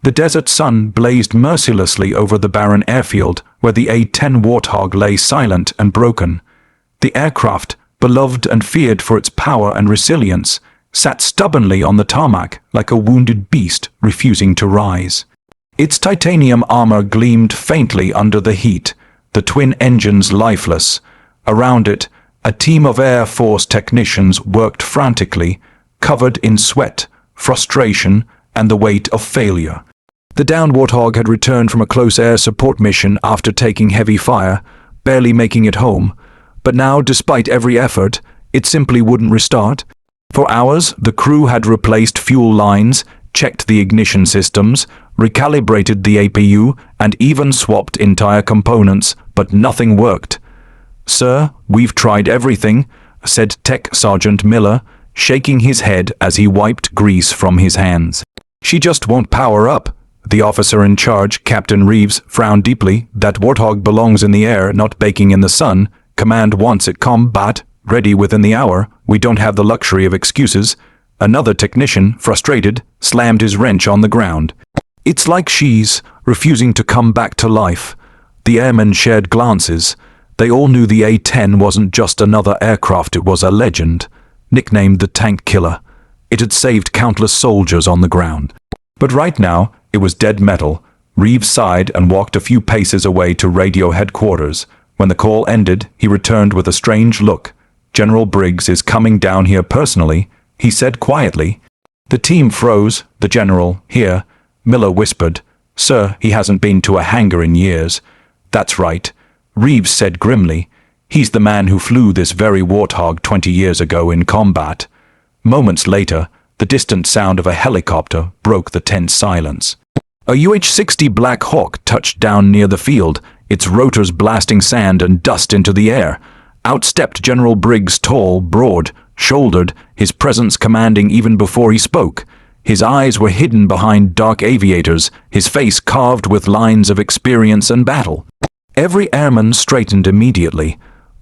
The desert sun blazed mercilessly over the barren airfield where the A-10 Warthog lay silent and broken. The aircraft, beloved and feared for its power and resilience, sat stubbornly on the tarmac like a wounded beast refusing to rise. Its titanium armor gleamed faintly under the heat, the twin engines lifeless. Around it, a team of Air Force technicians worked frantically, covered in sweat, frustration, and the weight of failure. The downed Warthog had returned from a close air support mission after taking heavy fire, barely making it home. But now, despite every effort, it simply wouldn't restart. For hours, the crew had replaced fuel lines, checked the ignition systems, recalibrated the APU, and even swapped entire components, but nothing worked. "Sir, we've tried everything," said Tech Sergeant Miller, shaking his head as he wiped grease from his hands. "She just won't power up." The officer in charge, Captain Reeves, frowned deeply. "That Warthog belongs in the air, not baking in the sun. Command wants it combat ready within the hour. We don't have the luxury of excuses." Another technician, frustrated, slammed his wrench on the ground. "It's like she's refusing to come back to life." The airmen shared glances. They all knew the A-10 wasn't just another aircraft, it was a legend, nicknamed the Tank Killer. It had saved countless soldiers on the ground. But right now, it was dead metal. Reeves sighed and walked a few paces away to radio headquarters. When the call ended, he returned with a strange look. "General Briggs is coming down here personally," he said quietly. The team froze. "The general, here," Miller whispered. "Sir, he hasn't been to a hangar in years." "That's right," Reeves said grimly. "He's the man who flew this very Warthog 20 years ago in combat." Moments later, the distant sound of a helicopter broke the tense silence. A UH-60 Black Hawk touched down near the field, its rotors blasting sand and dust into the air. Out stepped General Briggs, tall, broad-shouldered, his presence commanding even before he spoke. His eyes were hidden behind dark aviators, his face carved with lines of experience and battle. Every airman straightened immediately.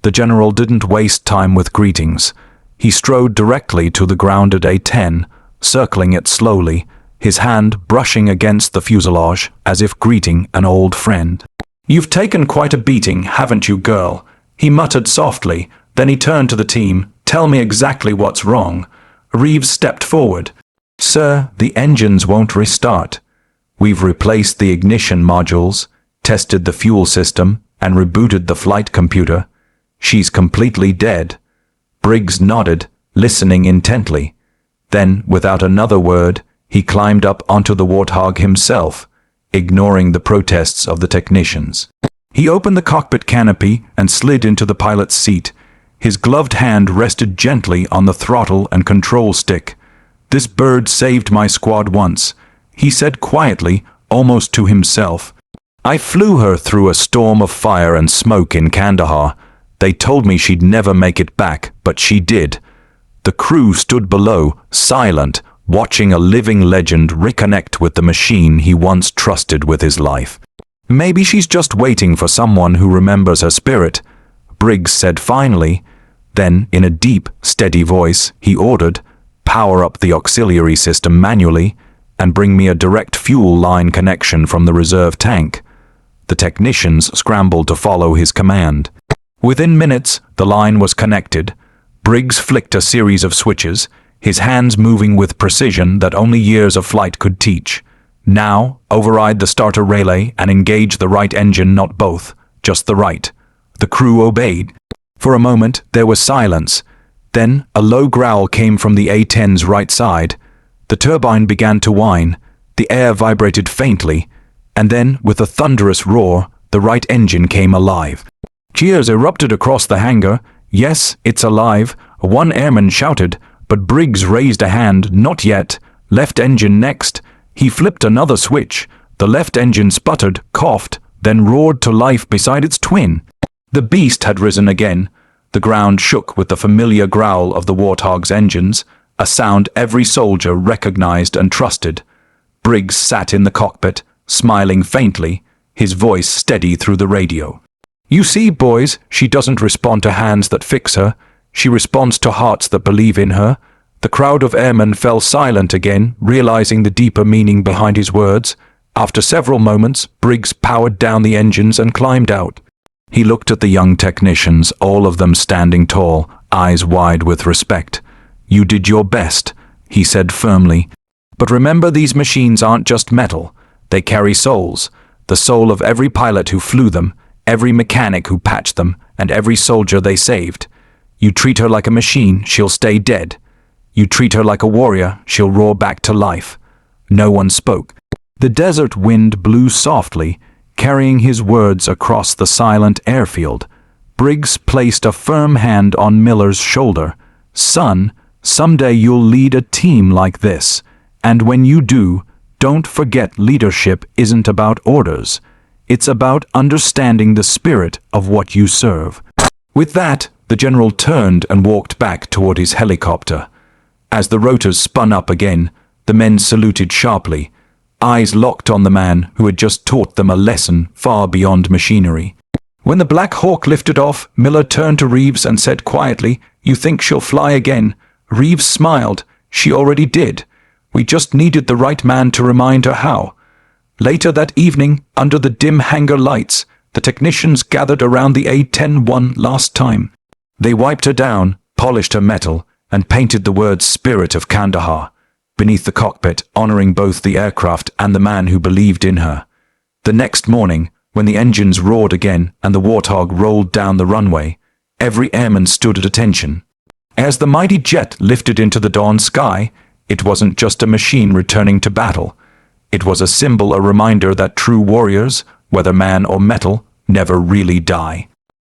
The general didn't waste time with greetings. He strode directly to the grounded A-10, circling it slowly, his hand brushing against the fuselage as if greeting an old friend. "You've taken quite a beating, haven't you, girl?" he muttered softly. Then he turned to the team. "Tell me exactly what's wrong." Reeves stepped forward. "Sir, the engines won't restart. We've replaced the ignition modules, tested the fuel system, and rebooted the flight computer. She's completely dead." Briggs nodded, listening intently. Then, without another word, he climbed up onto the Warthog himself, ignoring the protests of the technicians. He opened the cockpit canopy and slid into the pilot's seat. His gloved hand rested gently on the throttle and control stick. "This bird saved my squad once," he said quietly, almost to himself. "I flew her through a storm of fire and smoke in Kandahar. They told me she'd never make it back, but she did." The crew stood below, silent, watching a living legend reconnect with the machine he once trusted with his life. "Maybe she's just waiting for someone who remembers her spirit," Briggs said finally. Then, in a deep, steady voice, he ordered, "Power up the auxiliary system manually, and bring me a direct fuel line connection from the reserve tank." The technicians scrambled to follow his command. Within minutes, the line was connected. Briggs flicked a series of switches, his hands moving with precision that only years of flight could teach. "Now, override the starter relay and engage the right engine, not both, just the right." The crew obeyed. For a moment, there was silence. Then, a low growl came from the A-10's right side. The turbine began to whine. The air vibrated faintly. And then, with a thunderous roar, the right engine came alive. Cheers erupted across the hangar. "Yes, it's alive," one airman shouted, but Briggs raised a hand. "Not yet. Left engine next." He flipped another switch. The left engine sputtered, coughed, then roared to life beside its twin. The beast had risen again. The ground shook with the familiar growl of the Warthog's engines, a sound every soldier recognized and trusted. Briggs sat in the cockpit, smiling faintly, his voice steady through the radio. "You see, boys, she doesn't respond to hands that fix her. She responds to hearts that believe in her." The crowd of airmen fell silent again, realizing the deeper meaning behind his words. After several moments, Briggs powered down the engines and climbed out. He looked at the young technicians, all of them standing tall, eyes wide with respect. "You did your best," he said firmly. "But remember, these machines aren't just metal. They carry souls. The soul of every pilot who flew them, every mechanic who patched them, and every soldier they saved. You treat her like a machine, she'll stay dead. You treat her like a warrior, she'll roar back to life." No one spoke. The desert wind blew softly, carrying his words across the silent airfield. Briggs placed a firm hand on Miller's shoulder. "Son, someday you'll lead a team like this. And when you do, don't forget leadership isn't about orders. It's about understanding the spirit of what you serve." With that, the general turned and walked back toward his helicopter. As the rotors spun up again, the men saluted sharply, eyes locked on the man who had just taught them a lesson far beyond machinery. When the Black Hawk lifted off, Miller turned to Reeves and said quietly, "You think she'll fly again?" Reeves smiled. "She already did. We just needed the right man to remind her how." Later that evening, under the dim hangar lights, the technicians gathered around the A-10 one last time. They wiped her down, polished her metal, and painted the words "Spirit of Kandahar" beneath the cockpit, honoring both the aircraft and the man who believed in her. The next morning, when the engines roared again and the Warthog rolled down the runway, every airman stood at attention. As the mighty jet lifted into the dawn sky, it wasn't just a machine returning to battle. It was a symbol, a reminder that true warriors, whether man or metal, never really die.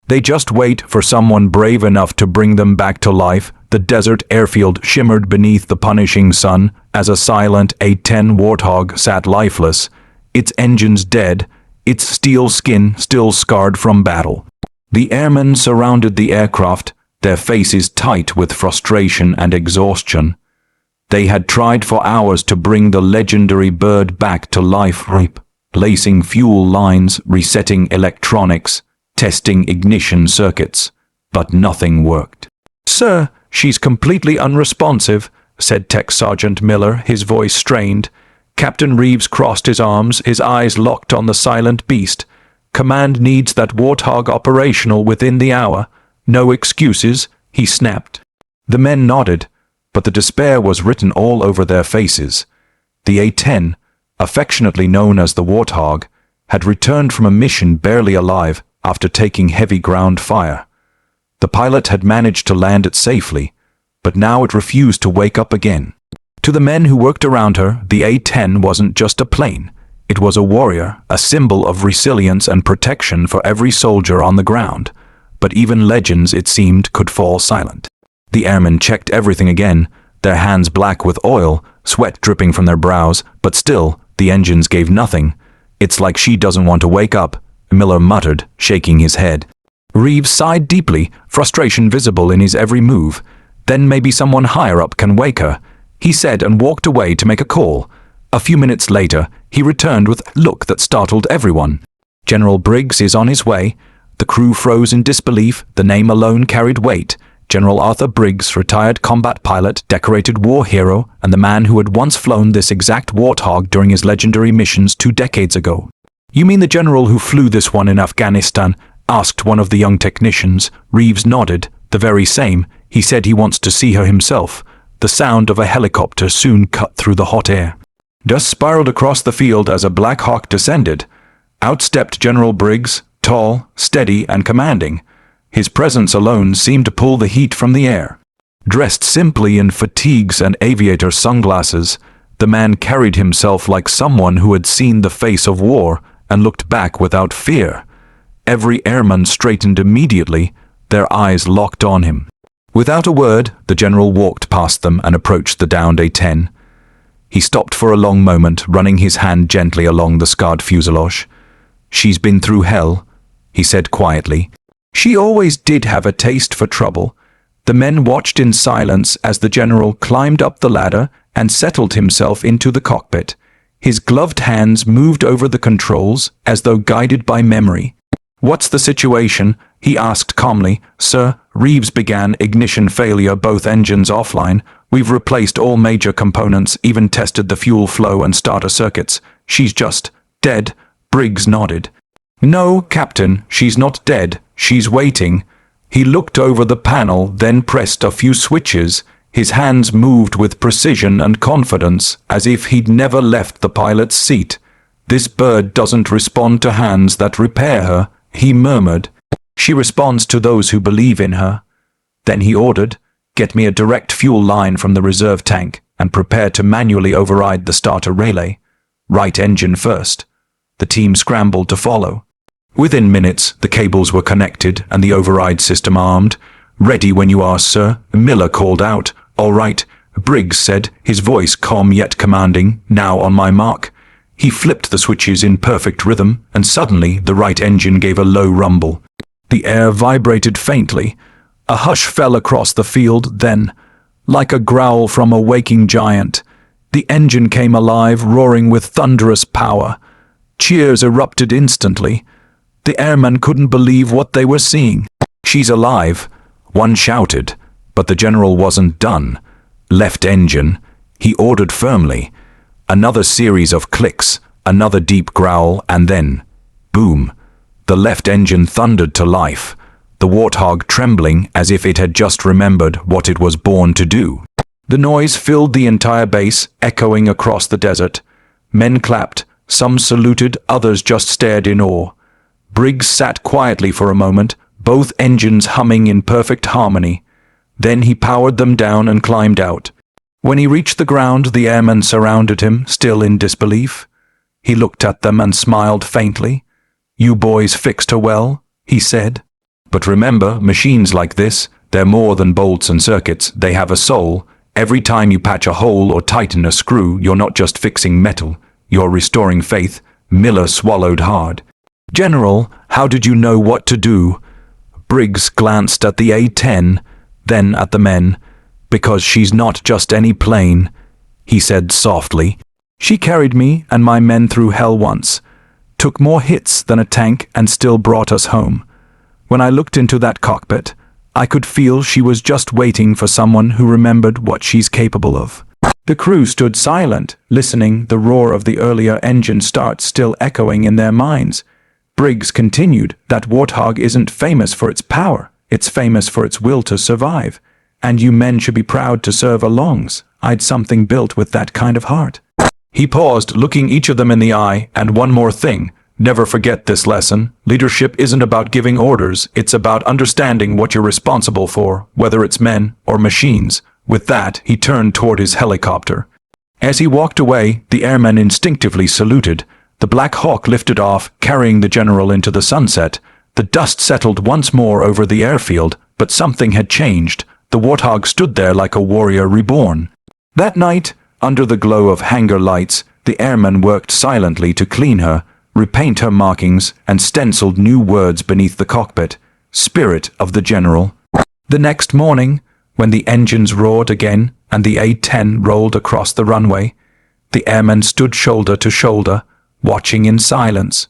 They just wait for someone brave enough to bring them back to life. The desert airfield shimmered beneath the punishing sun as a silent A-10 Warthog sat lifeless, its engines dead, its steel skin still scarred from battle. The airmen surrounded the aircraft, their faces tight with frustration and exhaustion. They had tried for hours to bring the legendary bird back to life, replacing fuel lines, resetting electronics, testing ignition circuits, but nothing worked. "Sir, she's completely unresponsive," said Tech Sergeant Miller, his voice strained. Captain Reeves crossed his arms, his eyes locked on the silent beast. "Command needs that Warthog operational within the hour. No excuses," he snapped. The men nodded, but the despair was written all over their faces. The A-10, affectionately known as the Warthog, had returned from a mission barely alive after taking heavy ground fire. The pilot had managed to land it safely, but now it refused to wake up again. To the men who worked around her, the A-10 wasn't just a plane. It was a warrior, a symbol of resilience and protection for every soldier on the ground. But even legends, it seemed, could fall silent. The airmen checked everything again, their hands black with oil, sweat dripping from their brows, but still, the engines gave nothing. "It's like she doesn't want to wake up," Miller muttered, shaking his head. Reeves sighed deeply, frustration visible in his every move. "Then maybe someone higher up can wake her," he said, and walked away to make a call. A few minutes later, he returned with a look that startled everyone. "General Briggs is on his way." The crew froze in disbelief. The name alone carried weight. General Arthur Briggs, retired combat pilot, decorated war hero, and the man who had once flown this exact Warthog during his legendary missions 2 decades ago. "You mean the general who flew this one in Afghanistan?" asked one of the young technicians. Reeves nodded. "The very same. He said he wants to see her himself." The sound of a helicopter soon cut through the hot air. Dust spiraled across the field as a Black Hawk descended. Out stepped General Briggs, tall, steady, and commanding. His presence alone seemed to pull the heat from the air. Dressed simply in fatigues and aviator sunglasses, the man carried himself like someone who had seen the face of war and looked back without fear. Every airman straightened immediately, their eyes locked on him. Without a word, the general walked past them and approached the downed A-10. He stopped for a long moment, running his hand gently along the scarred fuselage. "She's been through hell," he said quietly. "She always did have a taste for trouble." The men watched in silence as the general climbed up the ladder and settled himself into the cockpit. His gloved hands moved over the controls as though guided by memory. "What's the situation?" he asked calmly. "Sir," Reeves began, "ignition failure, both engines offline. We've replaced all major components, even tested the fuel flow and starter circuits. She's just Dead? Briggs nodded. No, Captain, she's not dead. She's waiting. He looked over the panel, then pressed a few switches. His hands moved with precision and confidence, as if he'd never left the pilot's seat. This bird doesn't respond to hands that repair her, he murmured. She responds to those who believe in her. Then he ordered, get me a direct fuel line from the reserve tank and prepare to manually override the starter relay. Right engine first. The team scrambled to follow. Within minutes, the cables were connected and the override system armed. Ready when you are, sir, Miller called out. All right, Briggs said, his voice calm yet commanding. Now on my mark. He flipped the switches in perfect rhythm, and suddenly the right engine gave a low rumble. The air vibrated faintly. A hush fell across the field, then, like a growl from a waking giant, the engine came alive, roaring with thunderous power. Cheers erupted instantly. The airmen couldn't believe what they were seeing. She's alive, one shouted, but the general wasn't done. Left engine, he ordered firmly. Another series of clicks, another deep growl, and then, boom, the left engine thundered to life, the Warthog trembling as if it had just remembered what it was born to do. The noise filled the entire base, echoing across the desert. Men clapped, some saluted, others just stared in awe. Briggs sat quietly for a moment, both engines humming in perfect harmony. Then he powered them down and climbed out. When he reached the ground, the airmen surrounded him, still in disbelief. He looked at them and smiled faintly. You boys fixed her well, he said. But remember, machines like this, they're more than bolts and circuits, they have a soul. Every time you patch a hole or tighten a screw, you're not just fixing metal, you're restoring faith. Miller swallowed hard. General, how did you know what to do? Briggs glanced at the A-10, then at the men. Because she's not just any plane, he said softly. She carried me and my men through hell once, took more hits than a tank and still brought us home. When I looked into that cockpit, I could feel she was just waiting for someone who remembered what she's capable of. The crew stood silent, listening, the roar of the earlier engine start still echoing in their minds. Briggs continued, that Warthog isn't famous for its power, it's famous for its will to survive. And you men should be proud to serve alongs. I'd something built with that kind of heart. He paused, looking each of them in the eye, and one more thing. Never forget this lesson. Leadership isn't about giving orders, it's about understanding what you're responsible for, whether it's men or machines. With that, he turned toward his helicopter. As he walked away, the airmen instinctively saluted. The Black Hawk lifted off, carrying the general into the sunset. The dust settled once more over the airfield, but something had changed. The Warthog stood there like a warrior reborn. That night, under the glow of hangar lights, the airmen worked silently to clean her, repaint her markings, and stenciled new words beneath the cockpit. Spirit of the General. The next morning, when the engines roared again and the A-10 rolled across the runway, the airmen stood shoulder to shoulder, watching in silence.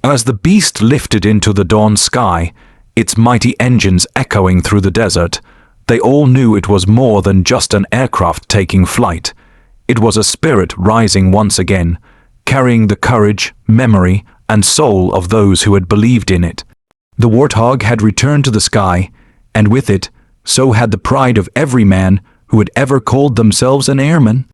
As the beast lifted into the dawn sky, its mighty engines echoing through the desert, they all knew it was more than just an aircraft taking flight. It was a spirit rising once again, carrying the courage, memory, and soul of those who had believed in it. The Warthog had returned to the sky, and with it, so had the pride of every man who had ever called themselves an airman.